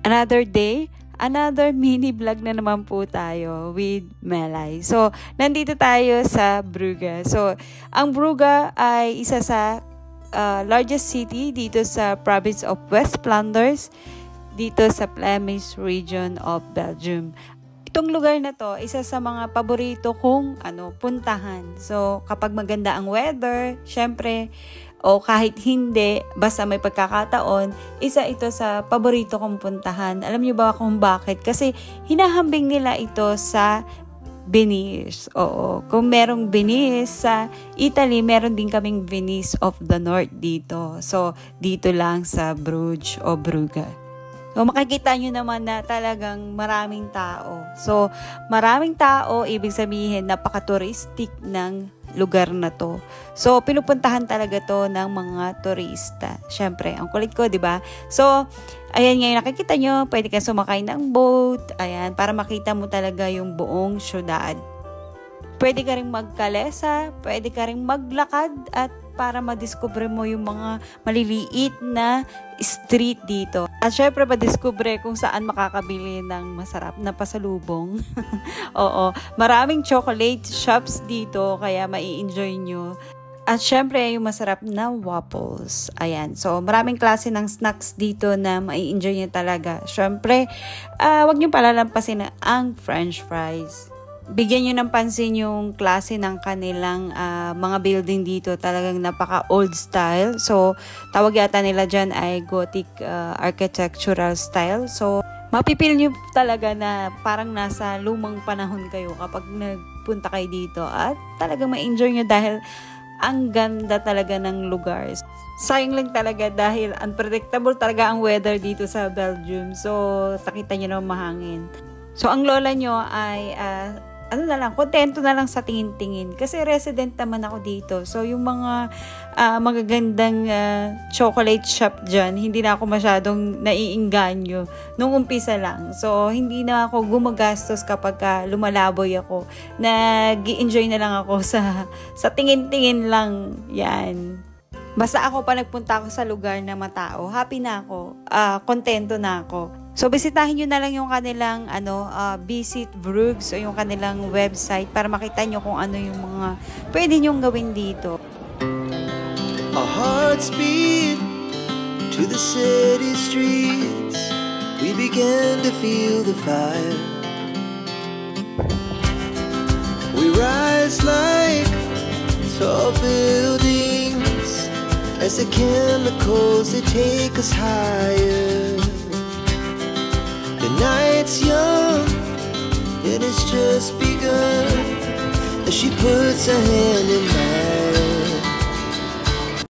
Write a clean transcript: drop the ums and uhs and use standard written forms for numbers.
Another day, another mini vlog na naman po tayo with Melay. So, nandito tayo sa Brugge. So, ang Brugge ay isa sa largest city dito sa province of West Flanders, dito sa Flemish region of Belgium. Itong lugar na to, isa sa mga paborito kong puntahan. So, kapag maganda ang weather, syempre, o kahit hindi, basta may pagkakataon, isa ito sa paborito kong puntahan. Alam niyo ba kung bakit? Kasi hinahambing nila ito sa Venice. Oo, kung merong Venice sa Italy, meron din kaming Venice of the North dito. So, dito lang sa Bruges o Brugge. So, makikita nyo naman na talagang maraming tao. So, maraming tao, ibig sabihin, napaka-touristic ng lugar na to. So, pinupuntahan talaga to ng mga turista. Siyempre, ang kulit ko, di ba? So, ayan ngayon, nakikita nyo, pwede ka sumakay ng boat, ayan, para makita mo talaga yung buong syudad. Pwede ka rin magkalesa, pwede ka rin maglakad, at para madiskubre mo yung mga maliliit na street dito. At syempre, madiskubre kung saan makakabili ng masarap na pasalubong. Oo, maraming chocolate shops dito, kaya mai-enjoy nyo. At syempre, yung masarap na waffles. Ayan, so maraming klase ng snacks dito na mai-enjoy nyo talaga. Syempre, wag nyo palalampasin ang french fries. Bigyan nyo ng pansin yung klase ng kanilang mga building dito. Talagang napaka old style. So, tawag yata nila dyan ay Gothic architectural style. So, mapipil nyo talaga na parang nasa lumang panahon kayo kapag nagpunta kayo dito. At talagang ma-enjoy nyo dahil ang ganda talaga ng lugar. Sayang lang talaga dahil unpredictable talaga ang weather dito sa Belgium. So, nakita nyo na mahangin. So, ang lola nyo ay kontento na lang sa tingin-tingin. Kasi resident naman ako dito. So, yung mga magagandang chocolate shop dyan, hindi na ako masyadong naiinganyo nung umpisa lang. So, hindi na ako gumagastos kapag lumalaboy ako. Nag-i-enjoy na lang ako sa tingin-tingin lang. Yan. Basta ako pa nagpunta ako sa lugar na matao, happy na ako, kontento na ako. So, bisitahin nyo na lang yung kanilang Visit Brugge o yung kanilang website para makita nyo kung ano yung mga pwede nyong gawin dito. Our hearts beat to the city streets. We began to feel the fire. We rise like tall buildings as the chemicals, they take us higher. The night's young, and it's just begun, as she puts her hand in mine.